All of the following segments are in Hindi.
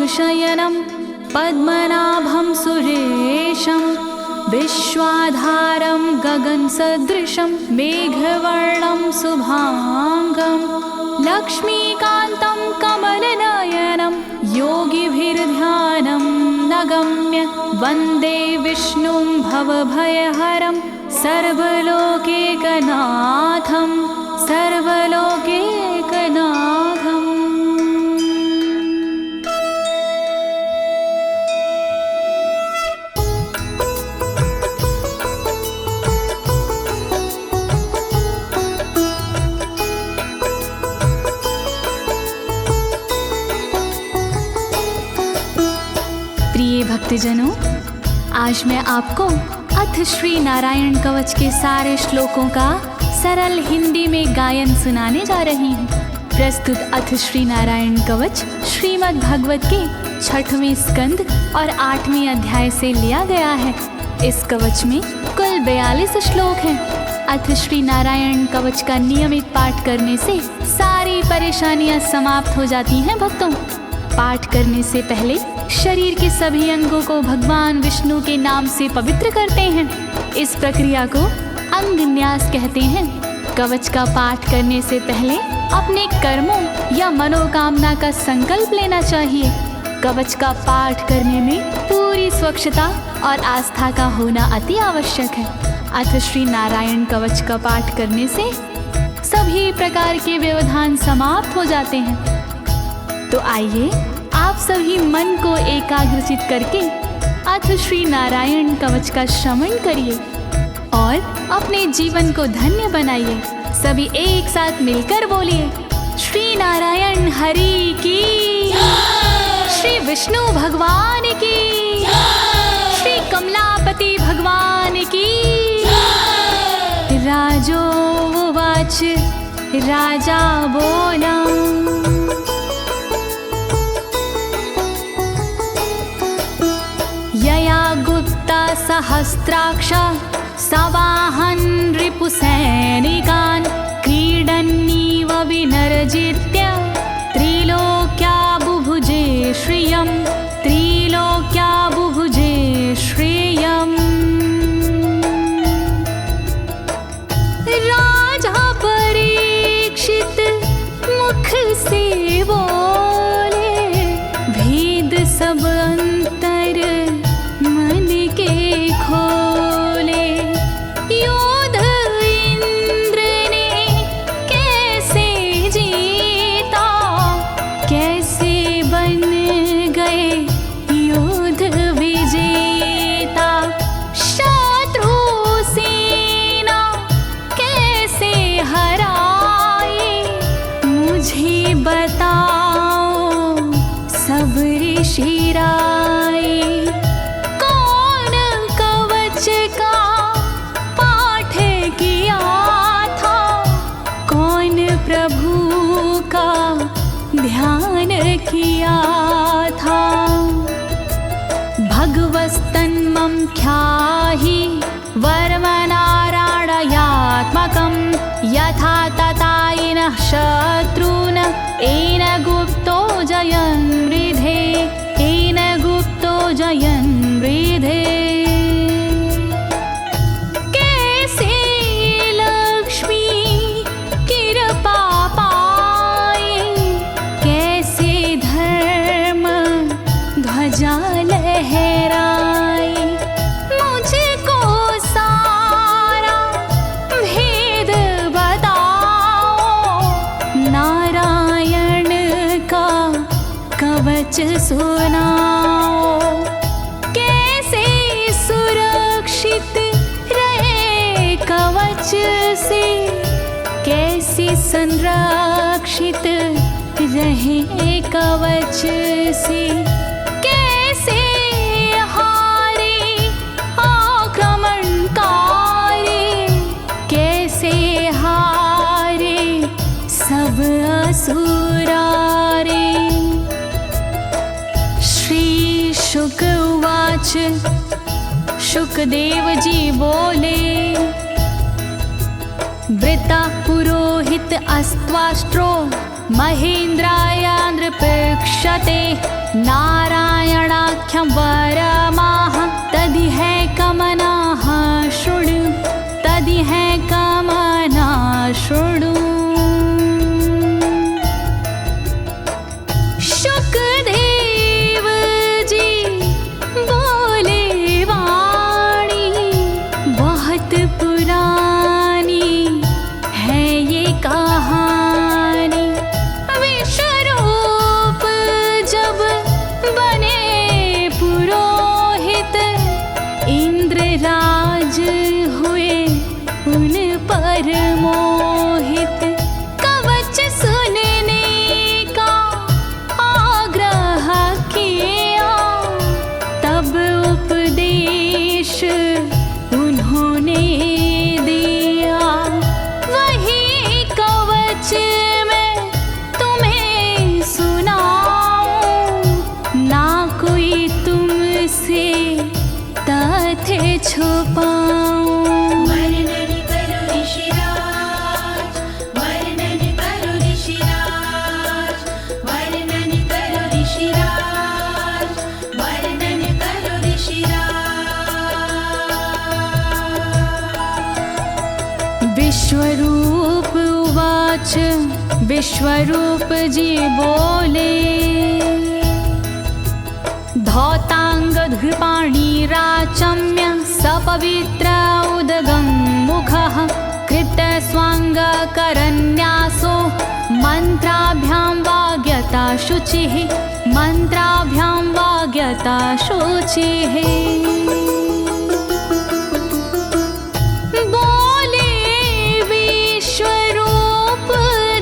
शयनं पद्मनाभं सुरेशं विश्वाधारं गगनसदृशं मेघवर्णं शुभांगं लक्ष्मीकान्तं कमलनयनं योगिभिर्ध्यानं नगम्य वन्दे विष्णुं भवभयहरं सर्वलोकैकनाथं सर्वलोकैकनाथम्। प्रिय भक्तजनों, आज मैं आपको अथ श्री नारायण कवच के सारे श्लोकों का सरल हिंदी में गायन सुनाने जा रही हूँ। प्रस्तुत अथ श्री नारायण कवच श्रीमद् भागवत के 6वें स्कंद और 8वें अध्याय से लिया गया है। इस कवच में कुल 42 श्लोक हैं। अथ श्री नारायण कवच का नियमित पाठ करने से सारी परेशानियां समाप्त हो जाती हैं। भक्तों, पाठ करने से पहले शरीर के सभी अंगों को भगवान विष्णु के नाम से पवित्र करते हैं। इस प्रक्रिया को अंग न्यास कहते हैं। कवच का पाठ करने से पहले अपने कर्मों या मनोकामना का संकल्प लेना चाहिए। कवच का पाठ करने में पूरी स्वच्छता और आस्था का होना अति आवश्यक है। अथ श्री नारायण कवच का पाठ करने से सभी प्रकार के व्यवधान समाप्त हो जाते हैं। तो आइए आप सभी मन को एकाग्रचित करके अथ श्री नारायण कवच का श्रवण करिए और अपने जीवन को धन्य बनाइए। सभी एक साथ मिलकर बोलिए, श्री नारायण हरि की, श्री विष्णु भगवान की, श्री कमलापति भगवान की। राजोवाच, राजा बोला, यया गुप्ता सहस्राक्ष सवाहन रिपुसैनिकान् क्रीडन्नीव विनर्जित्य त्रिलोक्या बुभुजे श्रियं, त्रिलोक्या बुभुजे श्रियम्। राजा परीक्षित मुख से बोले, भेद सब अंतर मन के खोले। योद्ध इंद्र ने कैसे जीता, कैसे बन गए योद्ध विजेता। शत्रु सेना कैसे हराए, मुझे बताओ सब ऋषि राय। कौन कवच का पाठ किया था, कौन प्रभु का ध्यान किया था। भगवस्तन्मं ख्याहि वर्मनारायणात्मकं यथा तथा येन शत्रून् येन गुप्तो जयन् मृधे, येन गुप्तो जयन् मृधे। कैसे लक्ष्मी कृपा पाए, कैसे धर्म ध्वजा लहराए। मुझको सारा भेद बताओ, नारायण का कवच सुनाओ। कैसे सुरक्षित रहे कवच से, कैसे संरक्षित रहे कवच से। कैसे हारे आक्रमणकारी, कैसे हारे सब असुरारे। श्री शुक उवाच, शुकदेव जी बोले, वृता पुरोहित अस्त्वाष्ट्रो महेन्द्राय नृपक्षते नारायणाख्यं वरमाह तदिह कमनाः शृणु तदिह कमना शृणु। शुकदेव जी बोले वाणी बहुत पुरानी है ये कहानी। विश्वरूप जब बने पुरोहित इंद्रराज हुए उन पर मोहित। कवच सुनने का आग्रह किया तब उपदेश उन्होंने दिया। वही कवच मैं तुम्हें सुनाऊं ना कोई तुमसे तथ्य छुपाऊं। वर्णन करो ऋषिराज, वर्णन करो ऋषिराज, वर्णन करो ऋषिराज, वर्णन करो ऋषिराज। विश्वरूप उवाच विश्वरूप जी बोले। धौताङ्गधृपाणिराचम्य सपवित्र उदगं मुखः कृतस्वाङ्गकरन्यासो मन्त्राभ्यां वाग्यता शुचिः मन्त्राभ्यां वाग्यता शुचिः। बोले विश्वरूप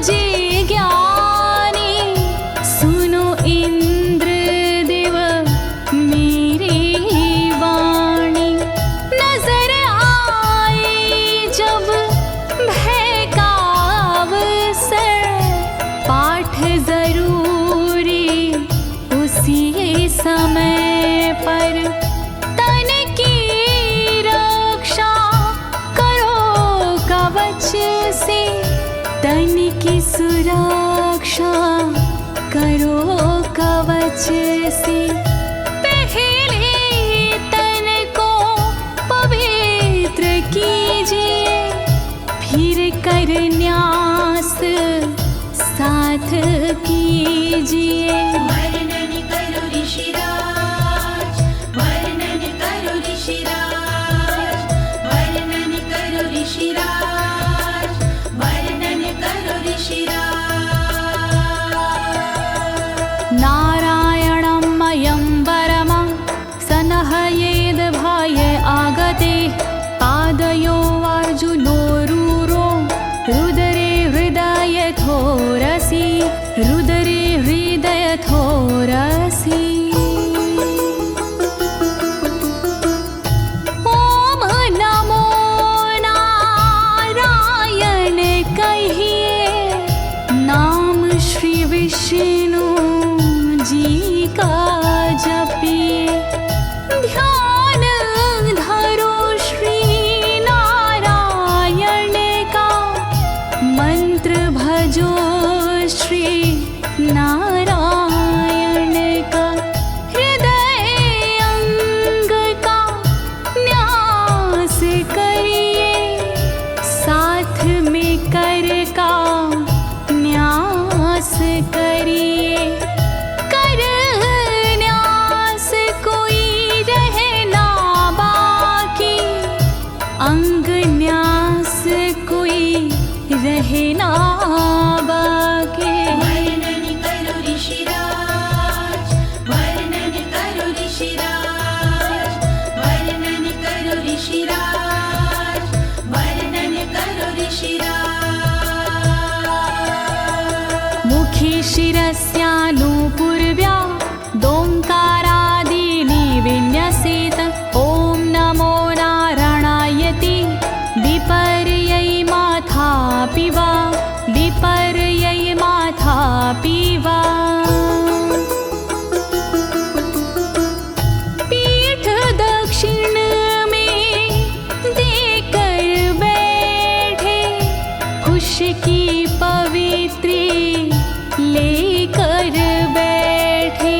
जी ज्ञानी सुनो इंद्रदेव मेरी वाणी। नजर आई जब भय का अवसर पाठ जरूरी उसी समय पर। तन की रक्षा करो कवच से तन की सुरक्षा करो कवच से। पहले तन को पवित्र कीजिए फिर कर न्यास साथ कीजिए। वर्णन करो ऋषिराज, वर्णन करो ऋषिराज, वर्णन करो ऋषिराज, वर्णन करो ऋषिराज। नारायणं मयं वरमं सनहयेद भये आगते। पादयो अर्जुनोरूरो रुदरे हृदयथोरसि रुदरे हृदयथोरसि। ओम नमो नारायण कहिए नाम श्री विष्णु जी का जपिए। ध्यान धरो श्री नारायण का मंत्र भजो श्री नारायण का। हृदय अंग का न्यास करिए साथ में कर का न्यास करिए। कर न्यास कोई रहना बाकी अंग न्यास कोई रहना बाकी। वर्णन करो ऋषिराज, वर्णन करो ऋषिराज, वर्णन करो ऋषिराज, वर्णन करो ऋषिराज। मुखी शिरस्यानुपूर्व्या दोङ्कारादीनि विन्यसेत। ॐ नमो नारायणेति विपर्यै माथापि वा विपर्यै माथापि वा। पीठ दक्षिण में देकर बैठे खुश की पवित्री लेकर बैठे।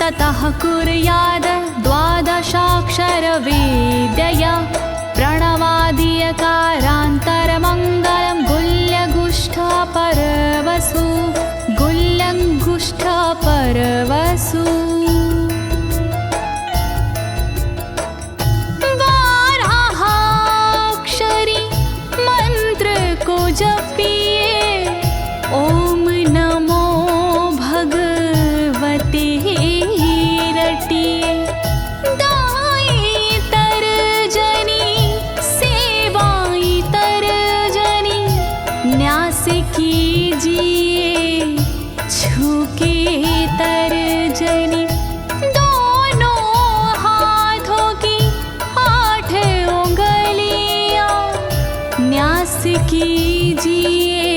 ततः कुर्याद द्वादशाक्षरविद्यया प्रणवादियकारान्तरमङ्गलं गुल्यगुष्ठपरवसु गुल्यगुष्ठपरवसु बारहाक्षरी मंत्र को जपिए ओम नमो भगवते रटिए दाई तरजनी सेवाई तरजनी न्यास कीजिए छूके तरजनी दोनों हाथों की 8 उंगलियां न्यास कीजिए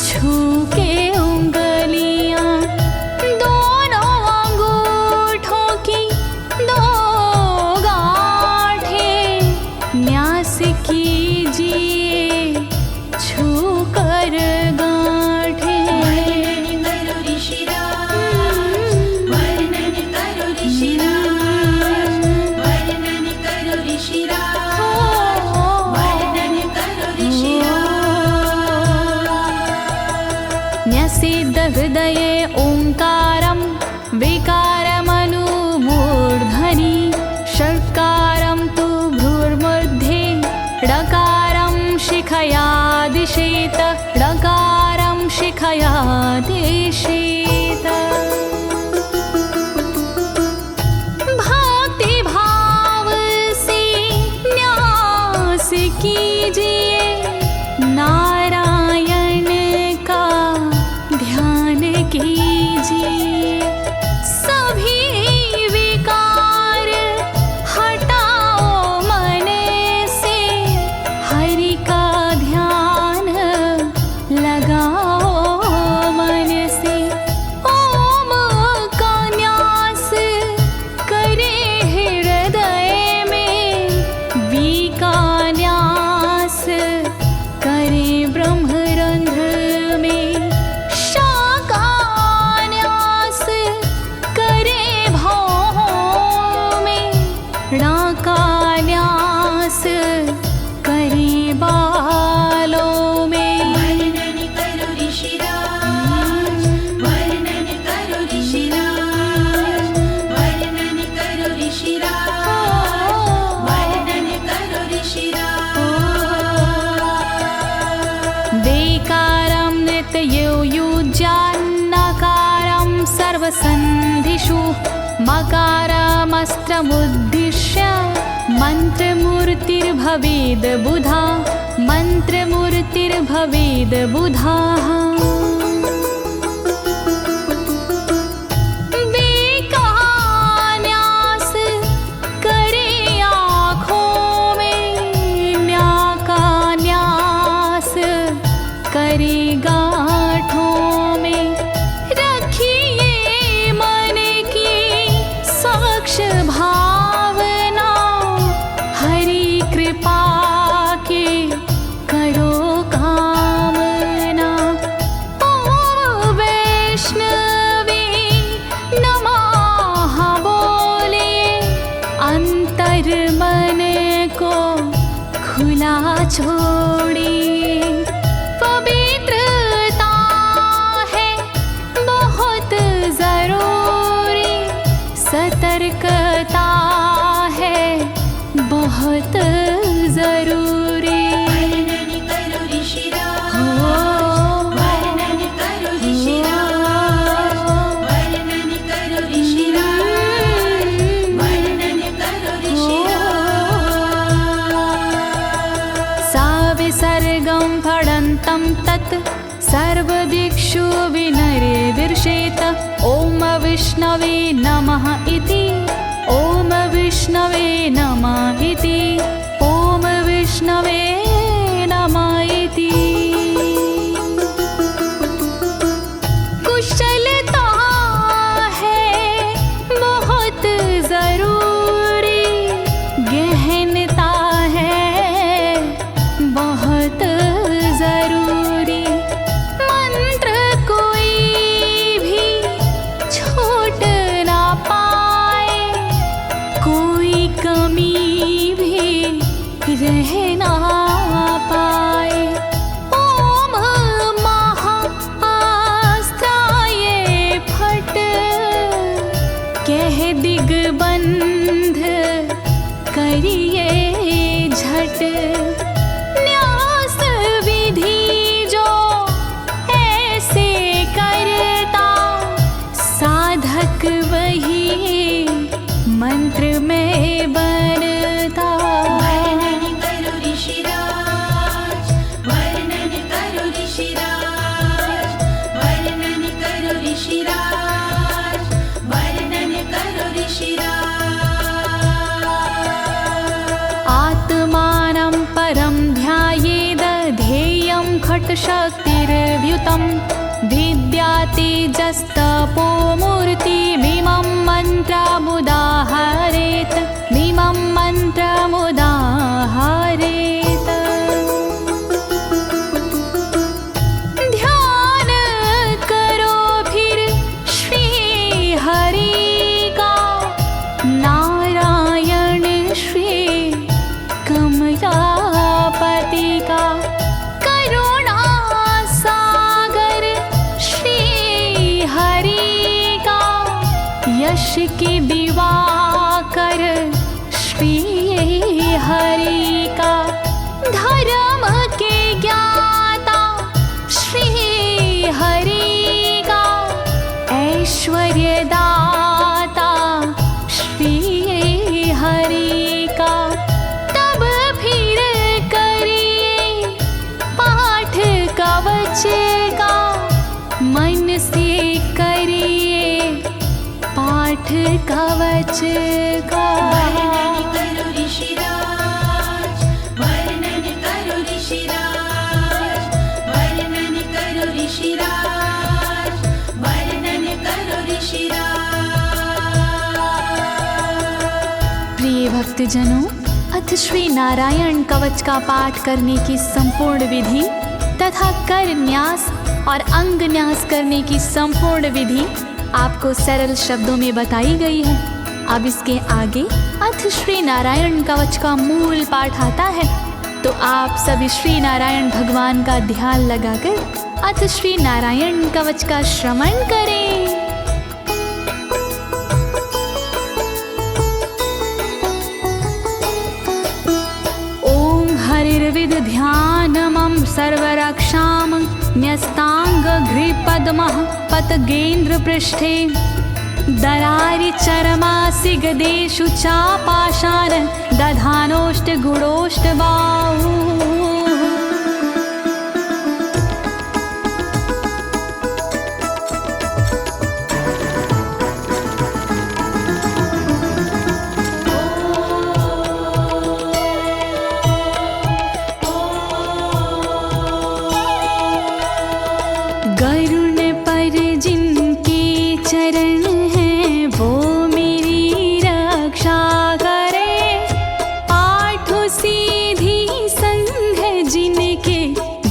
छूके उंगलियां दोनों अंगूठों की 2 गांठें न्यास कीजिए छूकर गांठें। वर्णन करो ऋषिराज, वर्णन करो ऋषिराज, वर्णन करो ऋषिराज, वर्णन करो ऋषिराज। न्यसेद हृदये ओंकारं विकारमनुमूर्धनि षट्कारं तु भ्रूर्मध्ये ड़कारं शिखया दिशेत ड़कारं शिखया दिशेत। भक्ति भाव से न्यास कीजिए नारायण का ध्यान कीजिए सभी विकार हटाओ मन से हरि का ध्यान लगाओ मन से ओम का न्यास करे हृदय में वी का न्यास करे ब्रह्मरंध्र में शा का न्यास करे भौहों में णा का न्यास करे बालों में। वर्णन करो ऋषिराज, वर्णन करो ऋषिराज, वर्णन करो ऋषिराज, वर्णन करो ऋषिराज। देकारं नित्ययुज्यान्नकारं सर्वसन्धिषु मकारमस्त्रमुद्दिश्य मन्त्रमूर्तिर्भवेद् बुधा मन्त्रमूर्तिर्भवेद् बुधाः। न्यास करे आँखों में न्या का न्यास करे गांठों में रखिए मन की साक्ष भावना हरि कृपा के करो कामना। ओम वैष्णवे नमः बोले अंतर मन को खुला छोड़िए पवित्रता है बहुत जरूरी सतर्कता है बहुत जरूरी। वर्णन करो ऋषिराज, वर्णन करो ऋषिराज, वर्णन करो ऋषिराज, वर्णन करो ऋषिराज। सा विसर्गं फडन्तं तत् सर्वदिक्षु विनिर्दिशेत ओम विष्णवे नमः इति ओम विष्णवे नमः इति ओम विष्णवे नमः इति। कुशलता है बहुत जरूरी गहनता है बहुत जरूरी मंत्र कोई भी छोट ना कह ना पाए। ओम महाअस्त्राय फट, कह दिग्बंध करिए झट। न्यास विधि जो ऐसे करता, साधक वही मंत्र में बनता। वर्णन करो ऋषिराज, वर्णन करो ऋषिराज, वर्णन करो ऋषिराज, वर्णन करो ऋषिराज। आत्मानं परं ध्यायेद ध्येयं खट्शक्तिर्व्युतं। विद्या तेजस्तपो मूर्तिमिमं मन्त्रमुदाहरेत्, मिमं मन्त्रमुदाहरेत्। ध्यान करो फिर श्री हरि का, नारायण श्री कमलापति का। करुणा सागर श्री हरि का, यश के दिवाकर श्री हरि का। धर्म के ज्ञाता श्री हरि का, ऐश्वर्य दाता श्री हरि का। तब फिर करिए पाठ कवच का, मन से करिए पाठ कवच का। वर्णन करो ऋषिराज, वर्णन करो ऋषिराज, वर्णन करो ऋषिराज, वर्णन करो ऋषिराज। प्रिय भक्तजनों, अथ श्री नारायण कवच का पाठ करने की संपूर्ण विधि तथा कर न्यास और अंग न्यास करने की संपूर्ण विधि आपको सरल शब्दों में बताई गई है। अब इसके आगे अथ श्री नारायण कवच का मूल पाठ आता है, तो आप सभी श्री नारायण भगवान का ध्यान लगाकर अथ श्री नारायण कवच का श्रवण करें। ओम हरिर्विद ध्यानमं सर्वरक्षां न्यस्ताङ्घ्रिपद्मः पतगेन्द्र पृष्ठे। दरारि चरमासि गदेषु चापाशान दधानोष्ट गुणोष्ट बाहु। गरुण पर जिनके चरण हैं वो मेरी रक्षा करे। आठों सीधी संग जिनके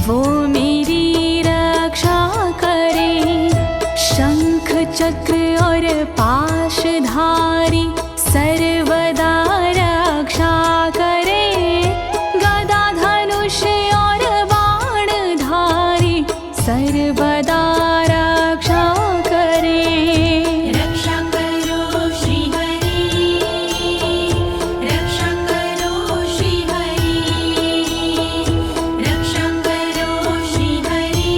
वो मेरी रक्षा करे। शंख चक्र और पाशधारी सर्वदा रक्षा करे। गदा धनुष और बाणधारी सर्वदा रक्षा करे। रक्षा करो श्री हरि, रक्षा करो श्री हरि, रक्षा करो श्री हरि,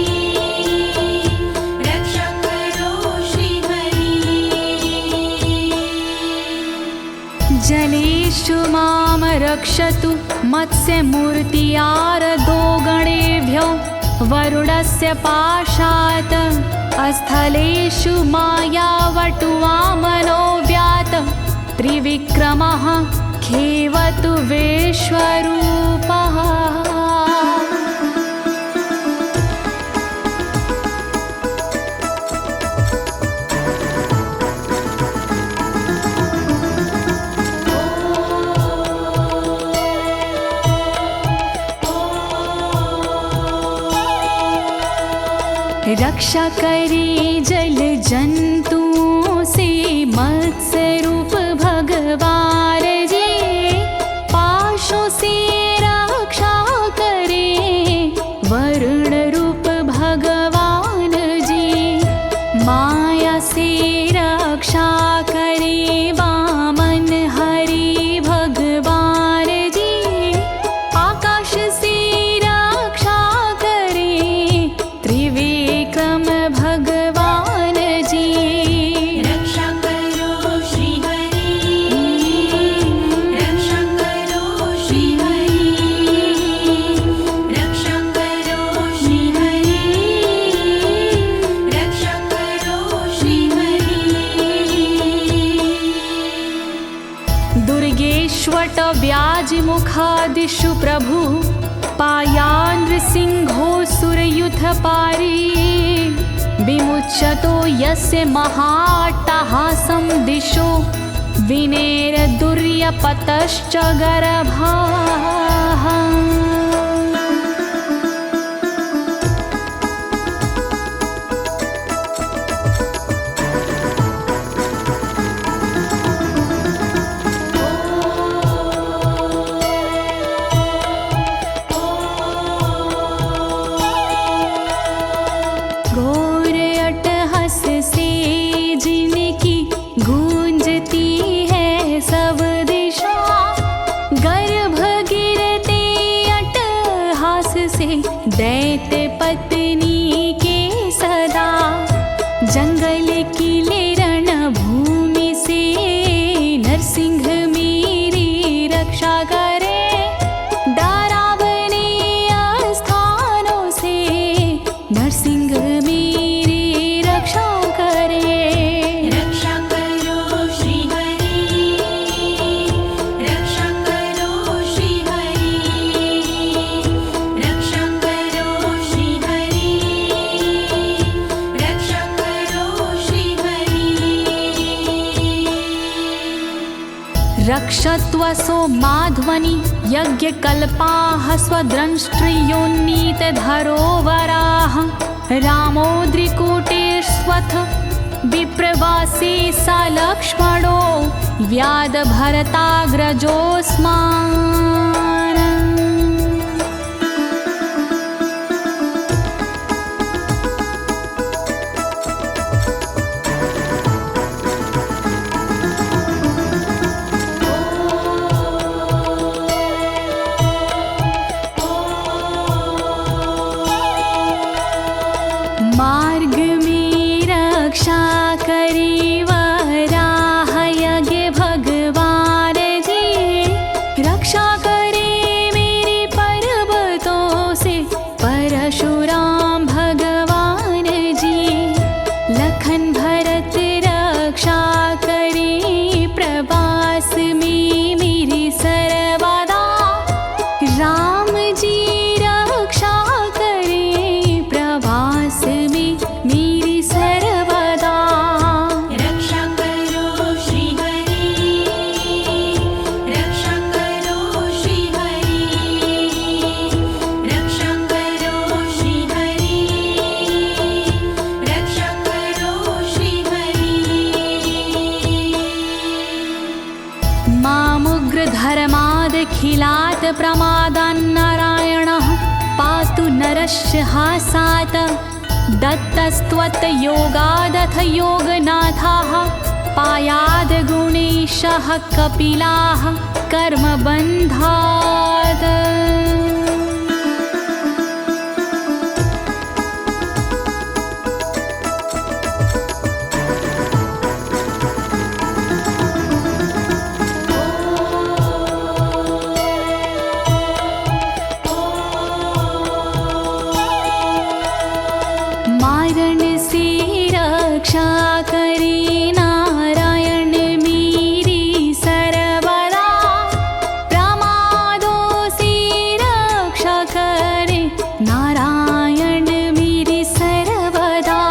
रक्षा करो श्री हरि। जलेषु माम रक्षतु मत्स्यमूर्तियारदो गणेभ्यो। वरुणस्य पाशात् स्थलेषु मायावटुवामनो व्यात। त्रिविक्रमः खेवतु विश्वरूपः। रक्षा करे जल जंतुओं से मत्स्य रूप भगवान जी। पाशों से दिशु प्रभु पायानृसिंहोऽसुरयुथपारी विमुच्यतो यस्य महाट्टहासं दिशो विनेरदुर्यपतश्च गर्भाः। दैत्य पत्नी के सदा जंगल किले रणभूमि से नरसिंह मेरी रक्षा करे। डरावने स्थानों से नरसिंह मेरी रक्षा करे। रक्षा करो श्री हरि, रक्षा करो श्री हरि, रक्षा करो श्री हरि, रक्षा करो श्री हरि। रक्षत्वसो माध्वनि यज्ञकल्पाः स्वद्रंष्ट्रियोन्नीतधरोवराः रामोद्रिकूटेष्वथ विप्रवासी स लक्ष्मणो व्याधभरताग्रजोऽस्मान्। मार्ग में रक्षा करी वराह यज्ञ भगवान जी, रक्षा करे मेरे पर्वतों से परशुराम भगवान जी। लखन भरत रक्षा करे प्रवास में मेरी सर्वदा, राम जी रक्षा करे प्रवास में मेरी सर्वदा। रक्षा करो श्री हरि, रक्षा करो श्री हरि, रक्षा करो श्री हरि, रक्षा करो श्री हरि। मामुग्रधर्मादखिलात् प्रमादान्नारायणः पातु नरस्य हासात्। दत्तस्त्वत्योगादथ योगनाथाः पायाद् गुणेशः कपिलाः कर्मबन्धात्। मारण से रक्षा करे नारायण मेरी सर्वदा, प्रमादों से रक्षा करे नारायण मेरी सर्वदा।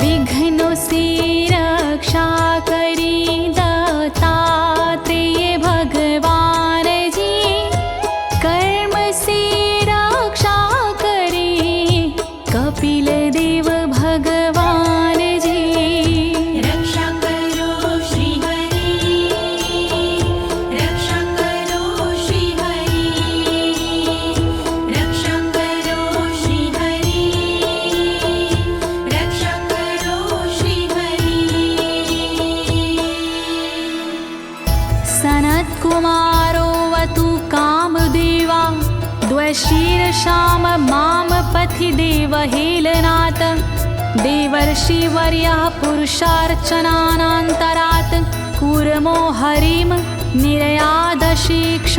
विघ्नों से रक्षा करे दत्तात्रेय भगवान जी, कर्म से रक्षा करे कपिल देव भगवान जी। रक्षा करो श्री हरि, रक्षा करो श्री हरि, रक्षा करो श्री हरि, रक्षा करो श्री हरि। सनत्कुमारोऽवतु कामदेवा द्वशीर्षाम माम पथि देवहेलनात्। देवर्षिवर्यः पुरुषार्चनानन्तरात् कूर्मो हरिं निर्यादशिक्षात्।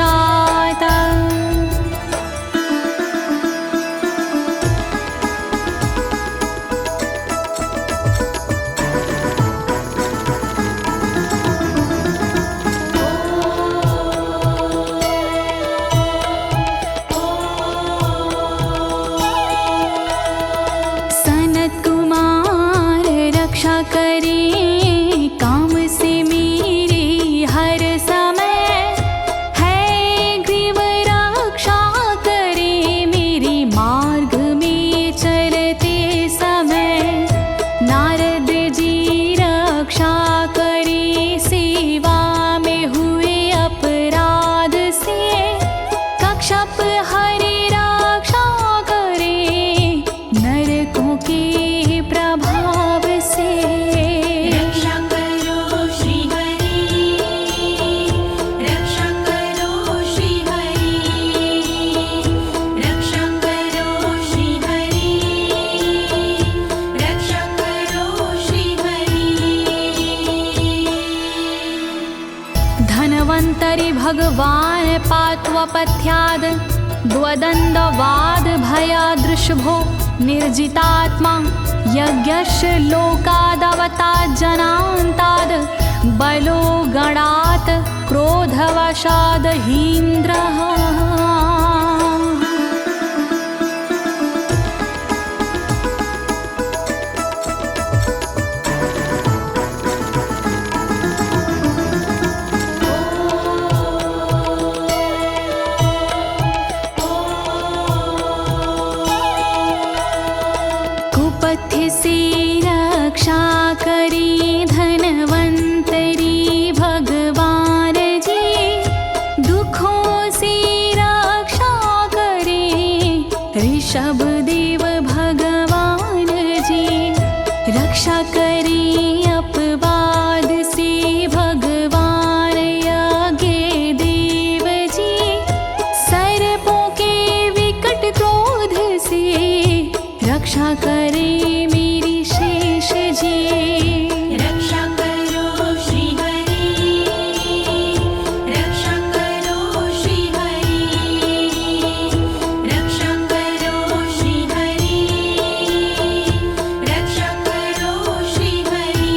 भगवान् पात्वपथ्याद् द्वदण्डवाद भयादृशभो निर्जितात्मा यज्ञस्य लोकादवतात् जनान्ताद् बलो गणात् क्रोधवशाद् हीन्द्रः। कुपथ्य से रक्षा करी धनवंतरी भगवान जी, दुखों से रक्षा करे ऋषभ देव भगवान जी। रक्षा करे अपवाद से भगवान यज्ञ देव जी, सर्पों के विकट क्रोध से रक्षा करे मेरी शेष जी। रक्षा करो श्री हरि, रक्षा करो श्री हरि, रक्षा करो श्री हरि, रक्षा करो श्री हरि।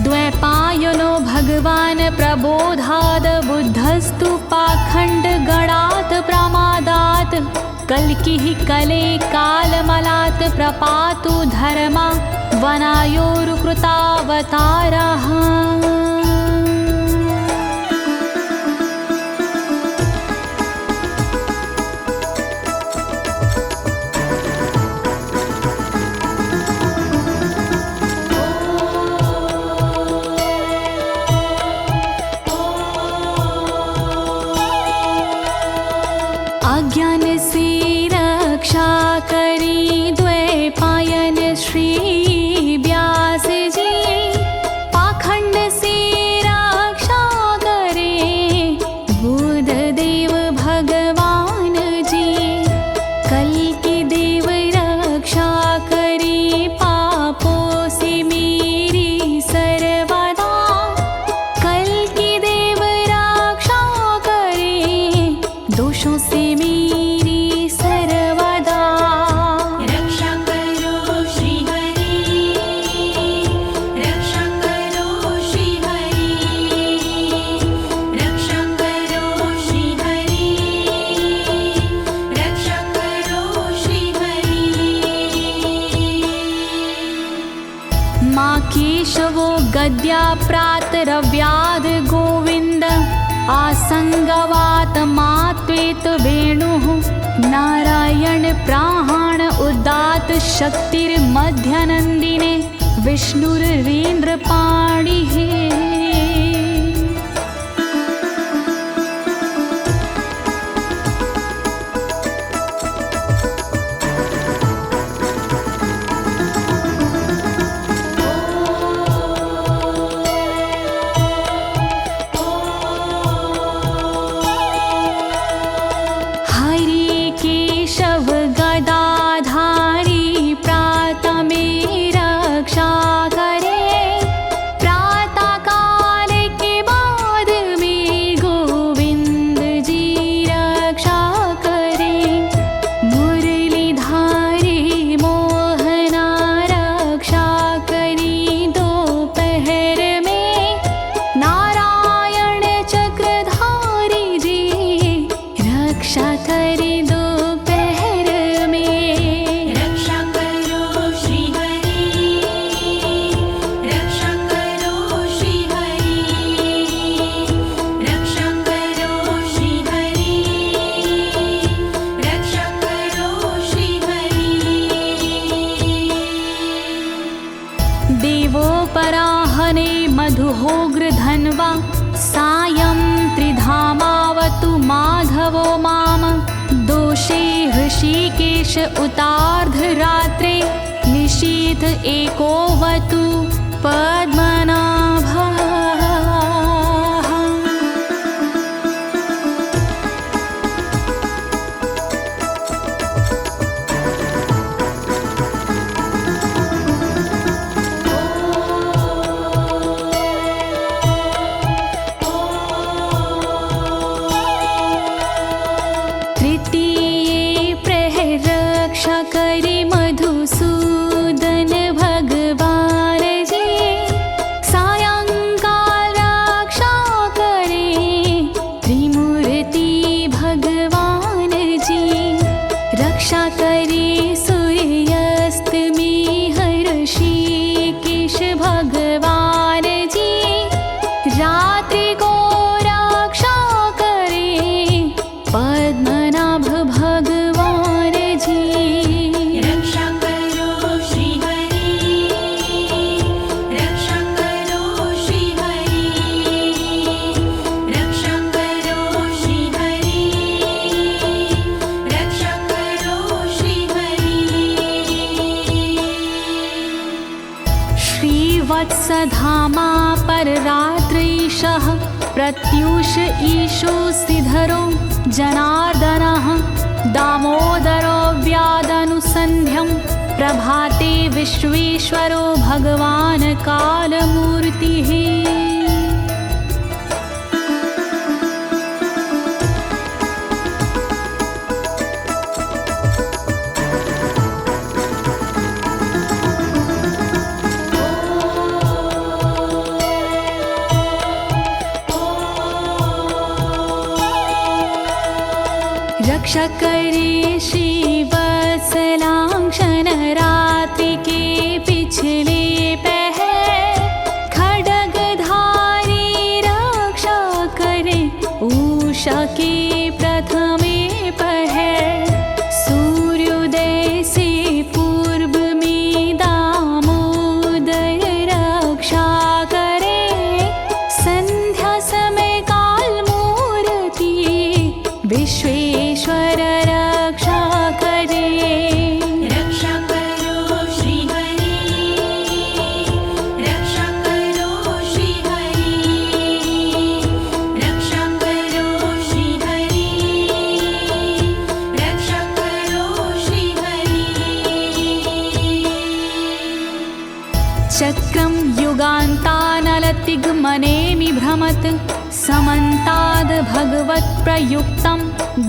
द्वैपायनो भगवान् प्रबोधाद् बुद्धस्तु पाखण्ड गणात् प्रमादात् कल्किः कले कालमलात् प्रपातु धर्मा वनायोरुकृतावतारः। अज्ञान से रक्षा करी द्वैपायन श्री व्यास जी, पाखंड से रक्षा करे बुध देव भगवान जी। कल्कि देव रक्षा करी पापों से मेरी सर्वदा, कल्कि देव रक्षा करे दोषों से मेरी सर्वदा। रक्षा करो श्री हरि, रक्षा करो श्री हरि, रक्षा करो श्री हरि, रक्षा करो श्री हरि। माँ केशवो गद्या प्रातरव्याद गोविन्द, आसंगवात मात्वेत वेणुः नारायण प्राण उदात शक्तिर्मध्यनन्दिने विष्णुरेन्द्रपाणिः। हरि केशव गदाधारी प्रातमे रक्षा करे, प्रातः काल के बाद में गोविंद जी रक्षा करे। मुरलीधारी मोहना रक्षा करी दोपहर में, नारायण चक्रधारी जी रक्षा करे दोपहर में। रक्षा करो श्री हरि, रक्षा करो श्री हरि, रक्षा करो श्री हरि, रक्षा करो श्री हरि। देवोपराहने मधुहोग्र धन्वा, सायं त्रिधामावतु माधवो माम। दोषे ऋषिकेश उतार्धरात्रे, निशीथ एकोवतु पद्मनाभः। धामा पर रात्रीशः प्रत्यूष ईशो सिधरो जनार्दनः दामोदरो व्यादनुसन्ध्यं प्रभाते विश्वेश्वरो भगवान् कालमूर्तिः। रक्षा करे श्रीवत्सलांक्षण रात्रि के पिछले पहर खड्गधारी रक्षा करे उषा के प्रथमे पहर सूर्योदय से पूर्व में दामोदर रक्षा करे संध्या समय काल मूर्ति विश्वेश्वर रक्षा करे। रक्षा करो श्री हरि, रक्षा करो श्री हरि, रक्षा करो श्री हरि, रक्षा करो श्री हरि। चक्रं युगान्तानलतिग्मनेमि भ्रमत् समन्ताद् भगवत्प्रयुक्तं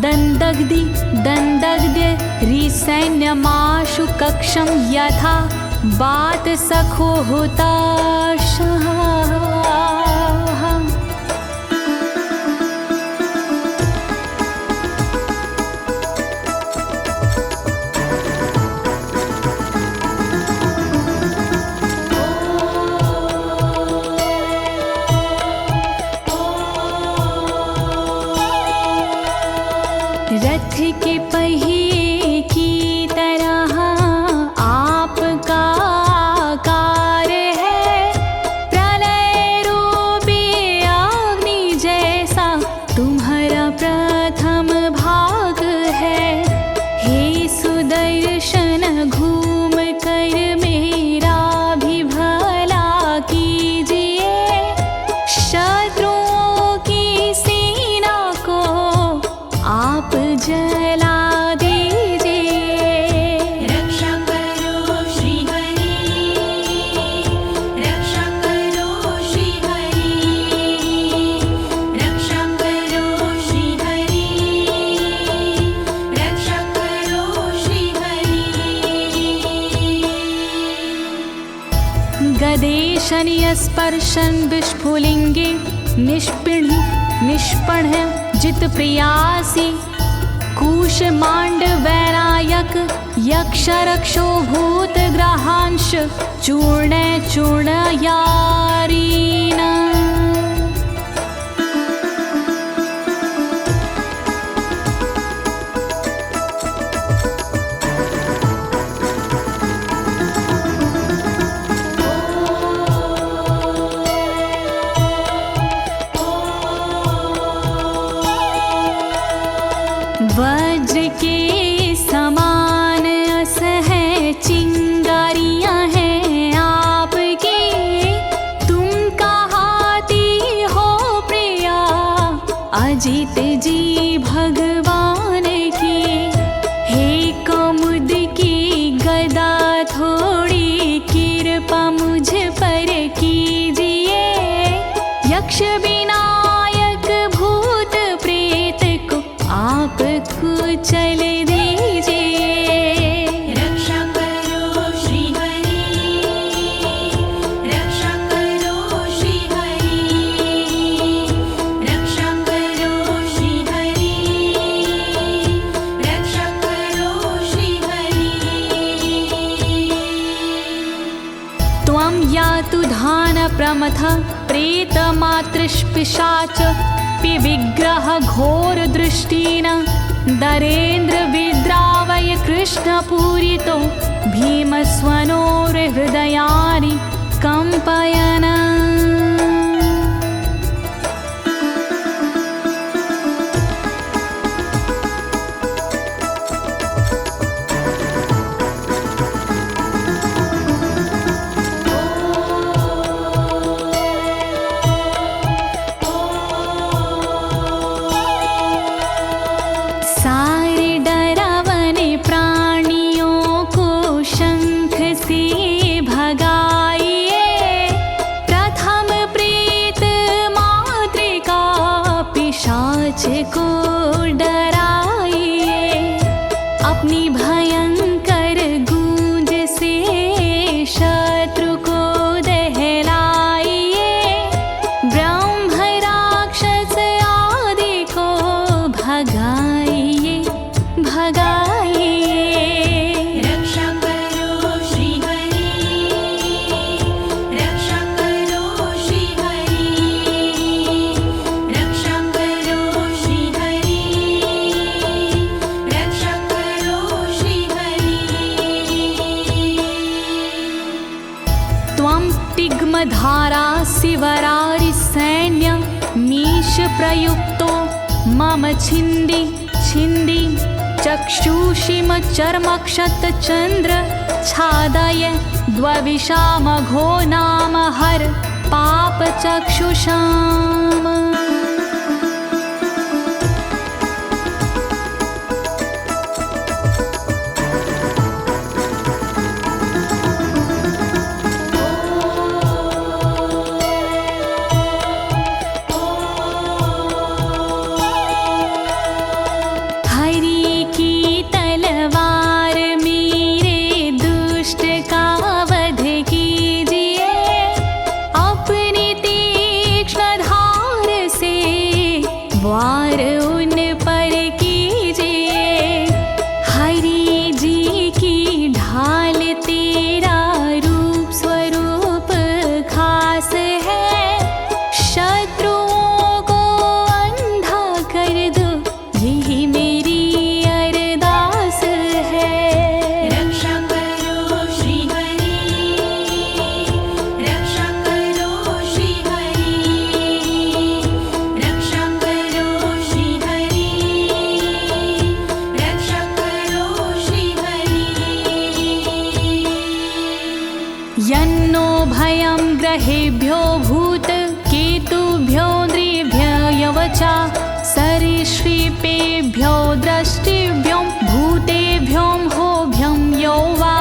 दन्दग्ध्य रिसैन्यमाशु कक्षं यथा वातसखो हुताशः। रथ के पहिए की तरह आपका आकार है, प्रलय रूपी अग्नि जैसा तुम्हारा प्रथम भाग है। हे सुदर्शन घूम कर मेरा भी भला कीजिए, शत्रुओं की सेना को आप जला दीजिए। रक्षा करो श्री हरि, रक्षा करो श्री हरि, रक्षा करो श्री हरि, रक्षा करो श्री हरि। गदेशनीय स्पर्शन विस्फुलिंगे निष्पण जित प्रियासी कुश मांड वैरायक यक्ष रक्षो भूत ग्रहांश चूर्ण यारीना। वज्र के समान अस है चिंगारियां हैं आपकी, तुम कहाती हो प्रिया अजित जी भगवान की। हे कमुद की गदा थोड़ी कृपा मुझ पर कीजिए, यक्ष विनायक भूत प्रेत को आप कुचल दीजिए। रक्षा करो श्री हरि, रक्षा करो श्री हरि, रक्षा करो श्री हरि, रक्षा करो श्री हरि। त्वं यातु धान प्रमथ प्रेत मातृपिशाच विग्रह घोर दृष्टिन दरेन्द्र विद्रावय कृष्ण पूरितो भीमस्वनोर हृदयानि कंपयन। भगाइए भगाइए। रक्षा करो श्री हरि, रक्षा करो श्री हरि, रक्षा करो श्री हरि, रक्षा करो श्री हरि। त्वं तिग्मधारा शिवरारि सैन्य मीश प्रयुक्तो मम छिन्दी छिन्दी चक्षुषीम चर्मक्षतचन्द्र छादय द्वविषामघो नाम हर पापचक्षुषाम्। वार उन पर कीजिए, हरि जी की ढाल तेरा रूप स्वरूप खास है, शत्रुओं को अंधा कर दो यही मेरी अरदास है। रक्षा करो श्री हरि, रक्षा करो श्री हरि, रक्षा करो श्री हरि, रक्षा करो श्री हरि। यन्नो भयं ग्रहेभ्यो भूत केतुभ्यो नृभ्ययवचा सरीसृपेभ्यो दृष्टिभ्यो भूतेभ्यो होभ्यं यो वा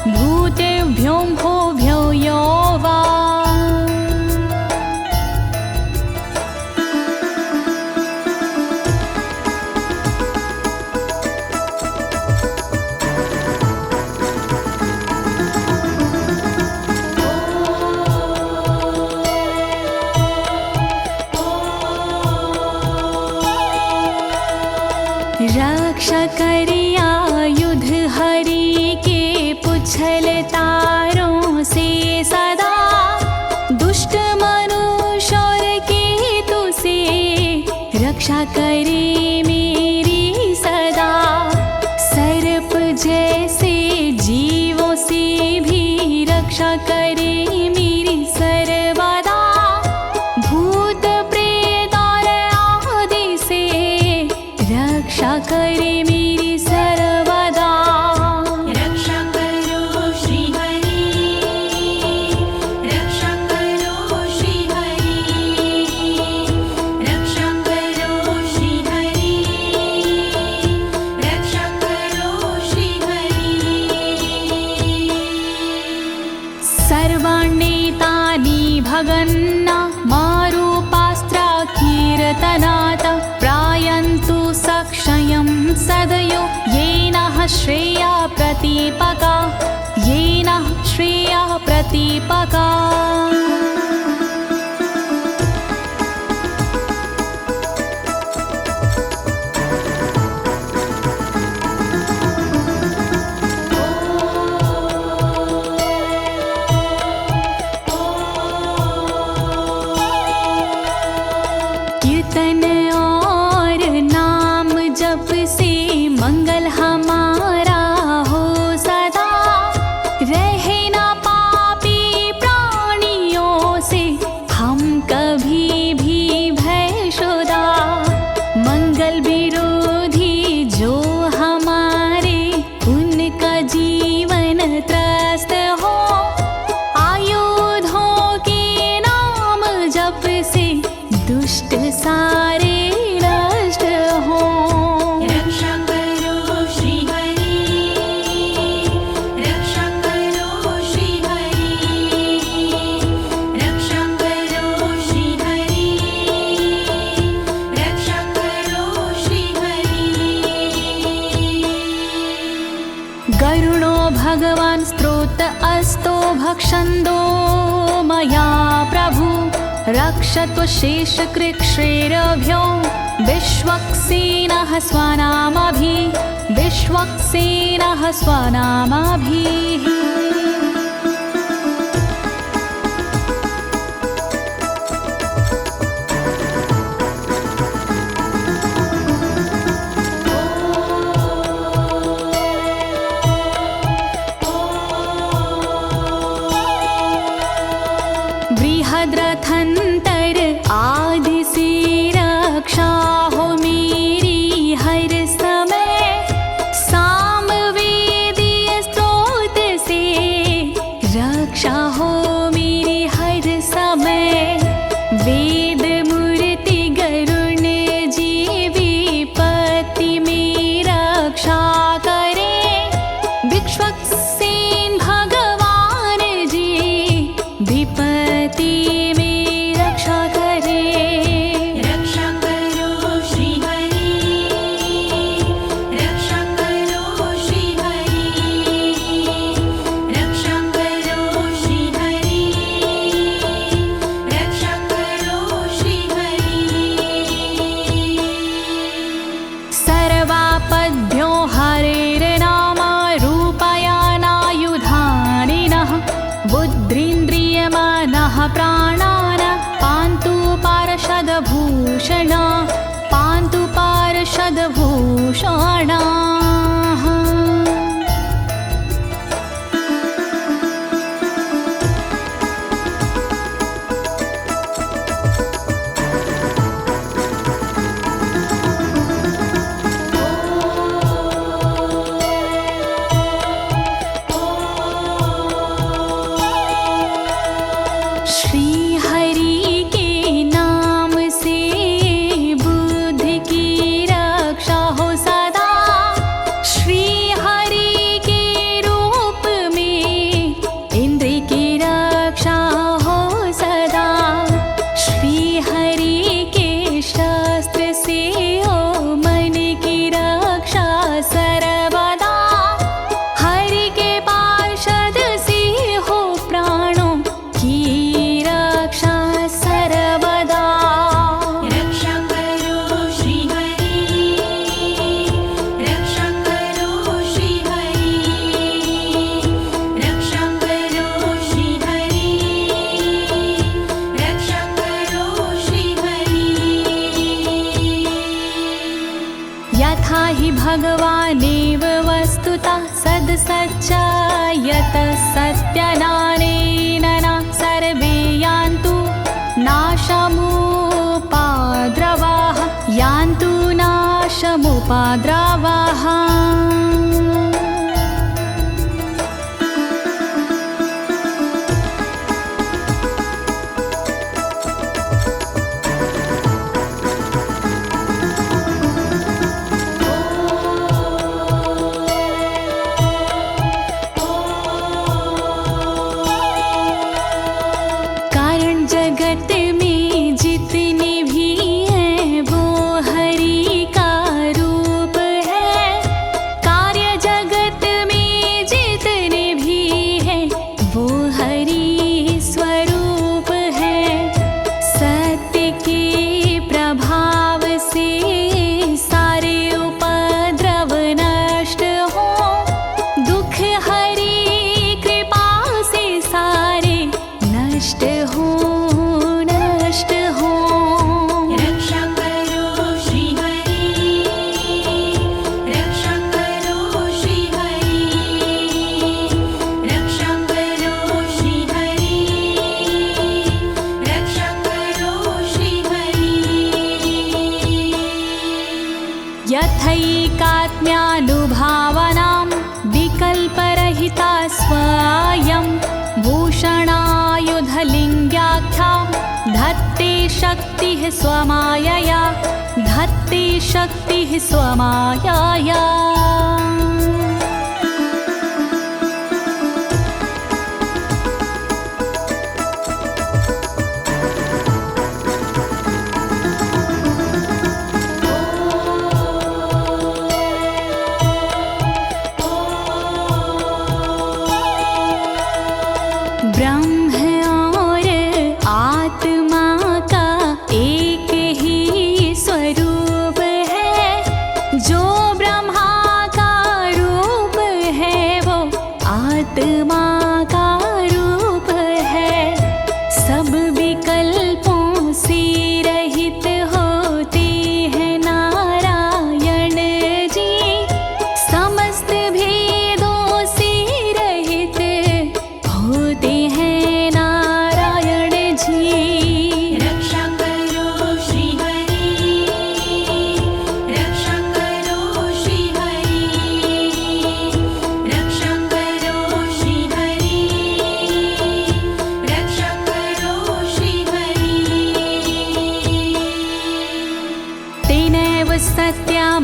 भूतेभ्यो होभ्यो यो वा। रक्षा करिया युद्ध हरि के पुछल तारों से सदा, दुष्ट मनुष्य और केतु से रक्षा करे मेरी सदा। सर्प जैसे जीवों से भी रक्षा करे मेरी सर्वदा, भूत प्रेत और आदि से रक्षा करे मेरी सर्वदा। रक्षा करो श्री हरि, रक्षा करो श्री हरि, रक्षा करो श्री हरि, रक्षा करो श्री हरि। सर्वाण्येतानि भगन्ना मारूपास्त्रा कीर्तनात् प्रायन्तु सक्षयं सदयो येन श्रेया प्रतीपका, येन श्रेया प्रतीपका। कीर्तन और नाम जप से मंगल हमारा हो सदा, रहे ना पापी प्राणियों से हम कभी भी भयशुदा। मंगल विरोधी जो हमारे उनका जीवन त्रस्त हो, आयुधों के नाम जप से दुष्ट सारे नष्ट हो। रक्षा करो श्री हरि, रक्षा करो श्री हरि, रक्षा करो श्री हरि, रक्षा करो श्री हरि। गरुणो भगवान् स्तोत्र अस्तो भक्षन्दो मया प्रभु, रक्षत्व शेषकृच्छ्रेरभ्यो विश्वक्सेनः स्वनामभिः बृहद्रथंतर आदि से रक्षा हो मेरी हर समय, सामवेदीय स्रोत से रक्षा हो मेरी हर समय। वेद मूर्ति गरुण जी विपत्ति में रक्षा करे, विश्वक्सेन भगवान जी विपत्ति में रक्षा करे। रक्षा करो श्री हरि, रक्षा करो श्री हरि, रक्षा करो श्री हरि, रक्षा करो श्री हरि। सर्वापद्भ्यो हरेर्नाम रूपयानायुधानिनः, बुद्धिन्द्रियमनः प्राणान् पान्तु पार्षदभूषण, पान्तु पार्षदभूषणाः। श्री हरि के नाम से बुद्धि की रक्षा हो सदा, श्री हरि के रूप में इंद्रिय की रक्षा हो सदा, श्री हरि के शस्त्र से हो मन की रक्षा सर्वदा, हरि के पार्षद से हो प्राणों की रक्षा सर्वदा। रक्षा करो श्री हरि, रक्षा करो श्री हरि, रक्षा करो श्री हरि, रक्षा करो श्री हरि। यथा हि भगवानेव वस्तुतः सद्सच्चायतः सत्यनानेन न सर्वे यान्तु नाशमुपाद्रवाः, यान्तु नाशमुपाद्रवाः। कारण जगत में जितने भी हैं वो हरि का रूप है, कार्य जगत में जितने भी हैं वो हरि स्वरूप है। सत्य के प्रभाव से सारे उपद्रव नष्ट हो, दुख हरि कृपा से सारे नष्ट हो, नष्ट हो। रक्षा करो श्री हरि, रक्षा करो श्री हरि, रक्षा करो श्री हरि, रक्षा करो श्री हरि। यथैकात्म्यानुभावनां विकल्परहिता स्वयं भूषणायुधलिङ्ग्याख्या, धत्ते शक्तिः स्वमायया, धत्ते शक्तिः स्वमायया। ब्रह्म और आत्मा का एक ही स्वरूप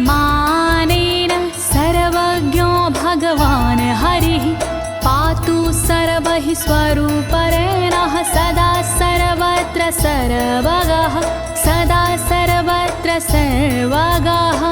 मानेन सर्वज्ञो भगवान् हरिः पातु सर्वैः स्वरूपेण सदा सर्वत्र सर्वगः सदा सर्वत्र सर्वगः।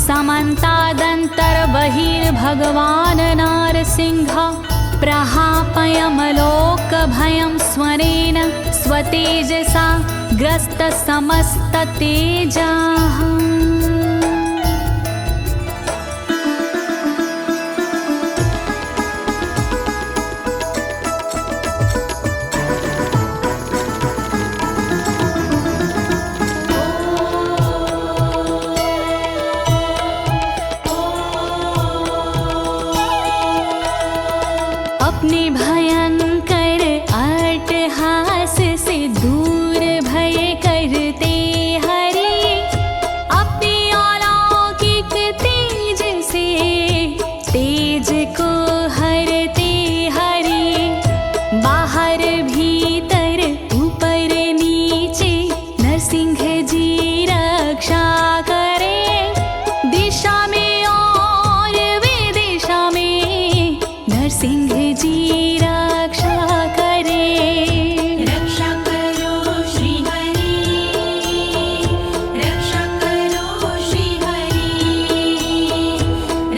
समन्तादन्तर्बहिर्भगवान् नारसिंहः प्रहापयमलोकभयं स्वरेण स्वतेजसा ग्रस्तसमस्ततेजाः। अपने भयंकर अट्टहास से दूर भय करते हरि अपने अलौकिक तेज से तेज को हरते हरि बाहर भीतर ऊपर नीचे नरसिंह जी रक्षा करे दिशा में और विदिशा में नरसिंह जी रक्षा करे। रक्षा करो श्री हरि रक्षा करो श्री हरि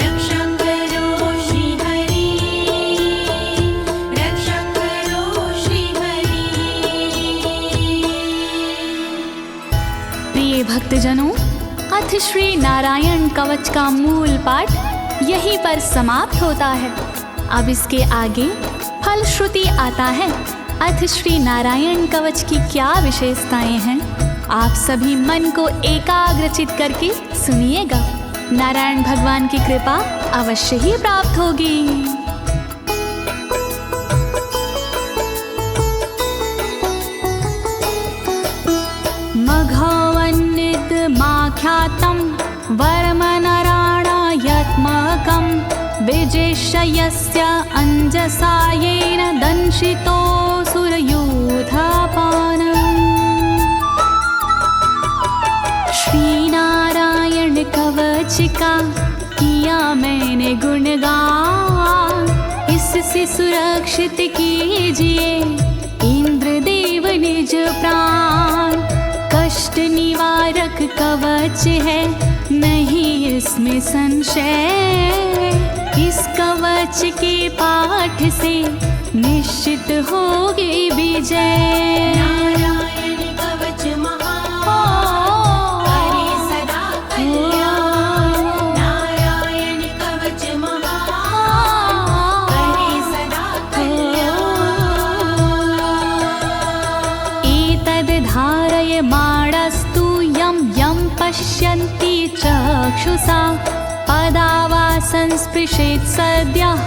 रक्षा करो श्री हरि रक्षा करो श्री हरि। प्रिय भक्तजनों, अथ श्री नारायण कवच का मूल पाठ यहीं पर समाप्त होता है। अब इसके आगे फलश्रुति आता है। अथ श्री नारायण कवच की क्या विशेषताएं हैं, आप सभी मन को एकाग्रचित करके सुनिएगा। नारायण भगवान की कृपा अवश्य ही प्राप्त होगी। मघवन्नित माख्यातं वर्मनराणायत्मकं विजेशयस्य अंजसायेन दंशितोऽसुरयूथपानम्। श्री नारायण कवच का किया मैंने गुणगान, इससे सुरक्षित कीजिए इंद्रदेव निज प्राण। कष्ट निवारक कवच है नहीं इसमें संशय, इस कवच के पाठ से निश्चित होगी विजय। नारायण कवच महान करे सदा कल्याण नारायण कवच महान करे सदा कल्याण। एतद् धारय माणस्तु यं यं पश्यन्ति चक्षुषा पदावा संस्पृशेत् सद्यः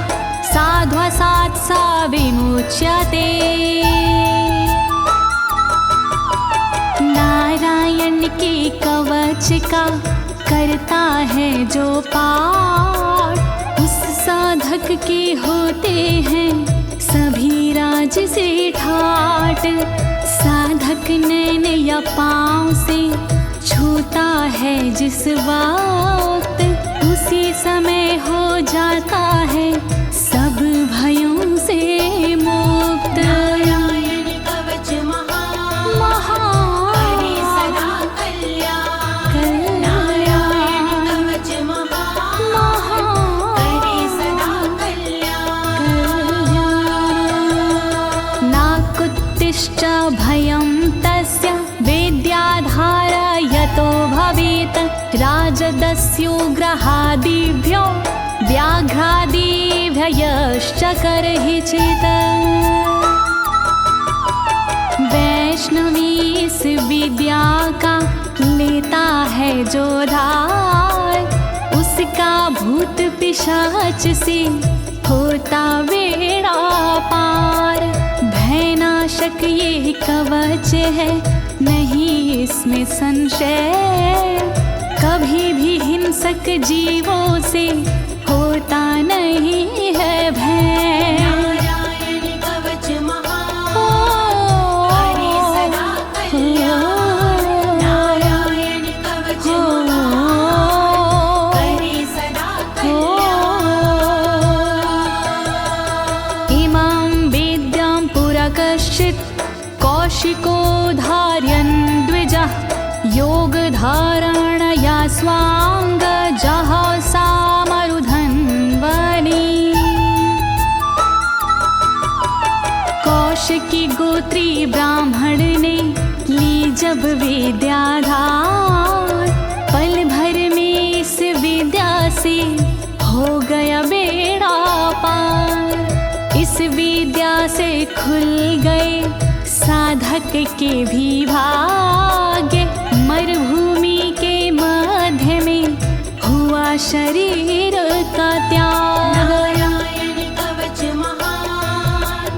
साध्वसात् सा विमुच्यते। नारायण के कवच का करता है जो पाठ, उस साधक के होते हैं सभी राज से ठाट। साधक नैन या पाँव से छूता है जिस बार उसी समय हो जाता है सब भयों से मुक्त। नारायण कवच महान करे सदा कल्याण। नारायण कवच महान करे सदा कल्याण। नाकुत्तिश्च भयं तस्य वेद्याधारयतो भवेत् राजदस्युग्रहादिभ्यो व्याघ्रादिभ्यश्च करहिचित्। वैष्णवी इस विद्या का लेता है जो धार, उसका भूत पिशाच से होता बेड़ा पार। भयनाशक ये कवच है नहीं इसमें संशय, कभी भी हिंसक जीवों से होता नहीं है भय। नारायण कवच महान करे सदा कल्याण। नारायण कवच महान करे सदा कल्याण। इमां वेद्यां पुरा कश्चित् कौशिको धारयन् द्विजः, योगधारणया स्वाङ्गजः सामरुधन्वने। कौशिकी गोत्री ब्राह्मण ने ली जब विद्याधार, पल भर में इस विद्या से हो गया बेड़ा पार। इस विद्या से खुल गए साधक के भी भाग्य, मरुभूमि के मध्य में हुआ शरीर का त्याग। नारायण कवच महान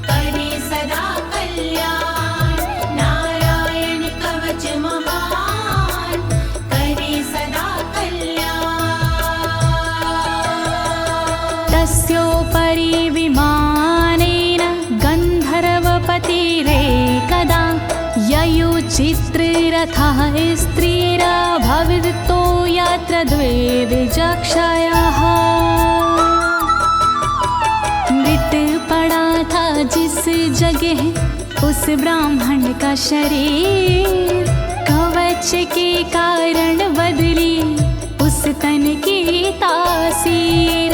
करे सदा कल्याण। नारायण कवच महान करे सदा कल्याण। तस्योपरि विमानेन गन्धर्वपतिरेकदा, ययुचित्ररथः स्त्रीरभवितो यत्र द्वे विचक्षयः। मृत पड़ा था जिस जगह उस ब्राह्मण का शरीर, कवच के कारण बदली उस तन की तासीर।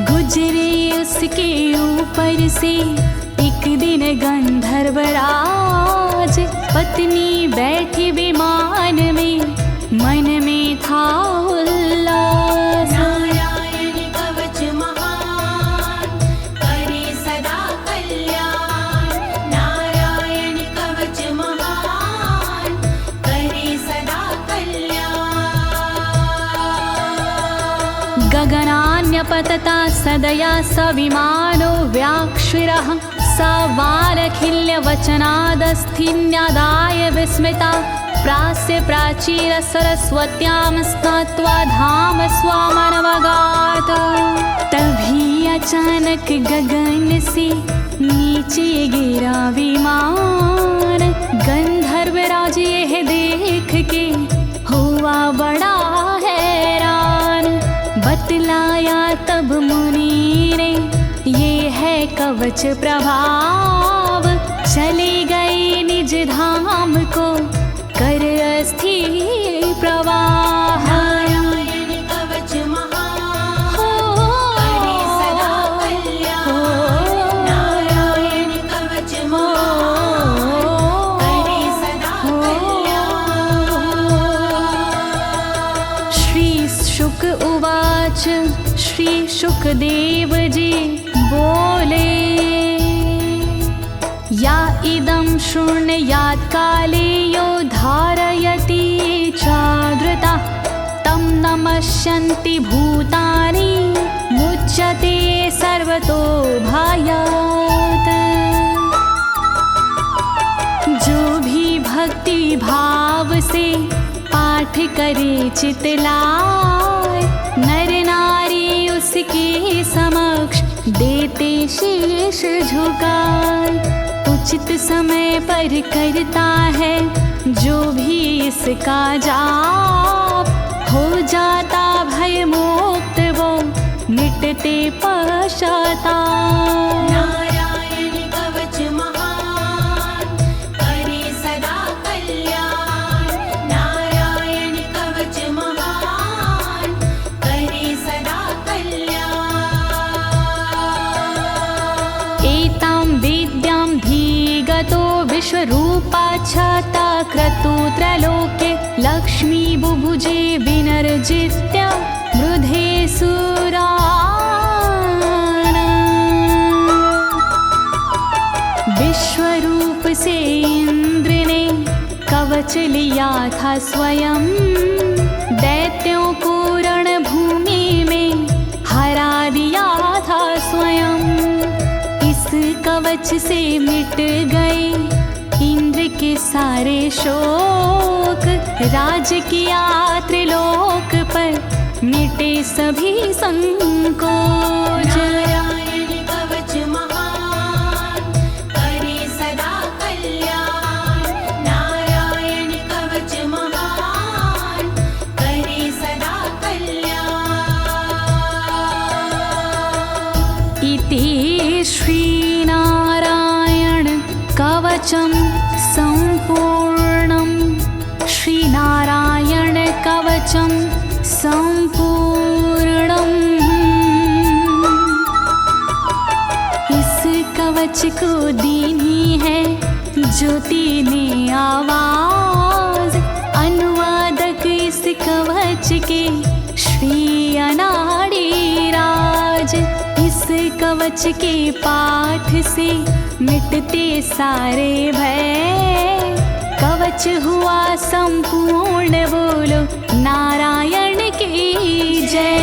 गुजरे उसके ऊपर से एक दिन गंधर्वराज, पत्नी बैठी विमान में मन में था उल्लास। नारायण कवच महान करे सदा कल्याण। नारायण कवच महान करे सदा कल्याण। गगनान्यपतता सदया स विमानो व्याक्षिरः, स वालखिल्यवचनादस्थिन्यादाय विस्मिता, प्रास्य प्राचीर सरस्वत्यां स्नात्वा धाम स्वामनवगात। तभी अचानक गगन से नीचे गिरा विमान, गंधर्वराज यह देख के हुआ बड़ा हैरान। बतलाया तब मुनि ने ये है कवच प्रभाव, चले गए निज धाम को कर अस्थिर प्रवाह। नारायण कवच महान करे सदा कल्याण। नारायण कवच महान करे सदा कल्याण। श्री शुक उवाच, श्री शुकदेव जी बोले, या इदं शृणुयात् काले यो धारयति चादृता, तं नमस्यन्ति भूतानि मुच्यते सर्वतो भयात्। जो भी भक्ति भाव से पाठ करे चितलाय, नर नारी उसके समक्ष देते शीश झुकाए। उचित समय पर करता है जो भी इसका जाप, हो जाता भय मोक्ष विश्वरूपा छाता क्रतुत्रलोके लक्ष्मी बुभुजे विनर्जित्य मृधे सुराना। विश्वरूप से इंद्र ने कवच लिया था स्वयं, दैत्यों को रणभूमि में हरा दिया था स्वयं। इस कवच से मिट गए इंद्र के सारे शोक, राज किया त्रिलोक पर मिटे सभी संकोच। नारायण कवच महान करे सदा कल्याण, नारायण कवच महान करे सदा कल्याण। इति श्रीनारायण कवचं सम्पूर्णं, श्रीनारायण कवचं सम्पूर्णम्। इस कवच को दीनी है ज्योति ने आवाज, अनुवादक इस कवच के श्री अनाड़ी राज। इस कवच के पाठ से मिटते सारे भय, कवच हुआ संपूर्ण, बोलो नारायण की जय।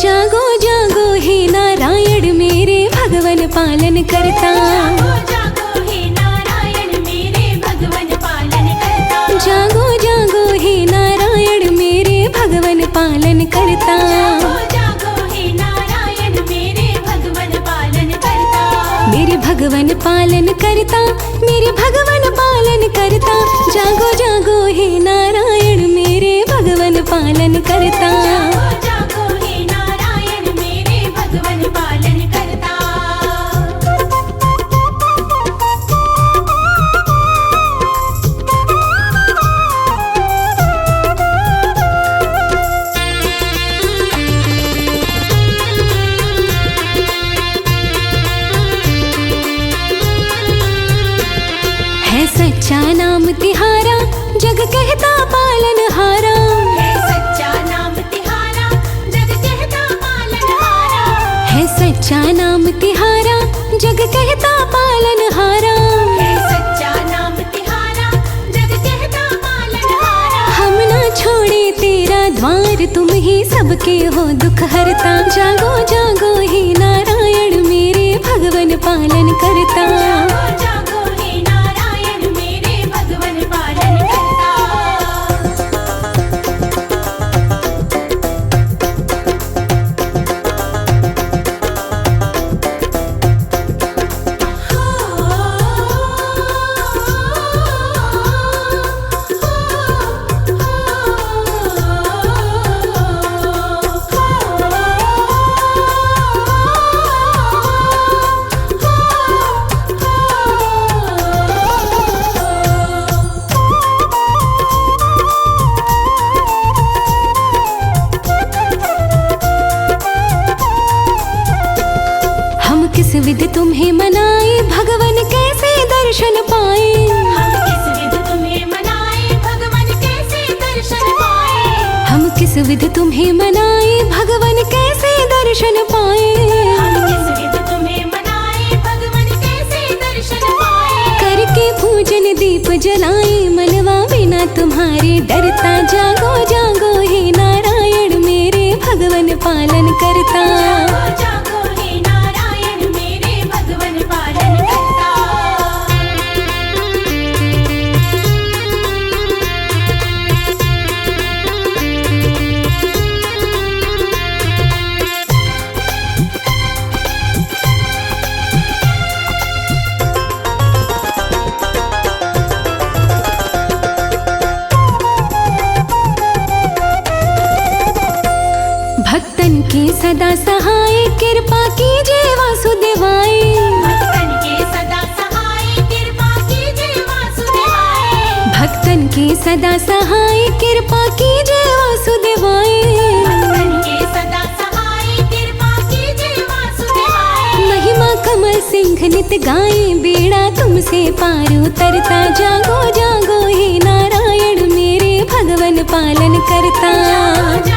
जागो जागो हे नारायण मेरे भगवन पालन करता। जागो जागो हे नारायण मेरे भगवन पालन करता। जागो जागो हे नारायण मेरे भगवन पालन करता। जागो जागो हे नारायण मेरे भगवन पालन करता। मेरे भगवन पालन करता, मेरे भगवन पालन करता। जागो जागो हे नारायण मेरे भगवन पालन करता। जागो जागो हे नारायण मेरे भगवन पालन करता। है सच्चा नाम तिहारा, जग कहता पालनहारा। है सच्चा नाम तिहारा, जग कहता पालनहारा। है सच्चा नाम तिहारा, जग कहता पालनहारा। है सच्चा नाम तिहारा, जग कहता पालनहारा। हम ना छोड़े तेरा द्वार, तुम ही सबके हो दुख हरता। जागो जागो हे नारायण मेरे भगवन पालन करता। जागो जागो हे नारायण मेरे भगवन पालन करता। हम किस विधि तुम्हें मनाए, भगवन कैसे दर्शन पाए। हम किस विधि तुम्हें मनाए, भगवन कैसे दर्शन पाए। हम किस विधि तुम्हें मनाए, भगवन कैसे दर्शन पाए। हम किस विधि तुम्हें मनाए, भगवन कैसे दर्शन पाए। करके पूजन दीप जलाए, मनवा बिना तुम्हारे डरता। जागो जागो हे नारायण मेरे भगवन पालन करता। जागो जागो हे नारायण मेरे भगवन पालन करता। के सदा सहाय कृपा कीजिए वासुदेवाय। भक्तन के सदा सहाय कृपा कीजिए वासुदेवाय। भक्तन के सदा सहाय कृपा कीजिए वासुदेवाय। भक्तन के सदा सहाय कृपा कीजिए वासुदेवाय। महिमा कमल सिंह नित गाए बेड़ा तुमसे पार उतरता। जागो जागो हे नारायण मेरे भगवन पालन करता।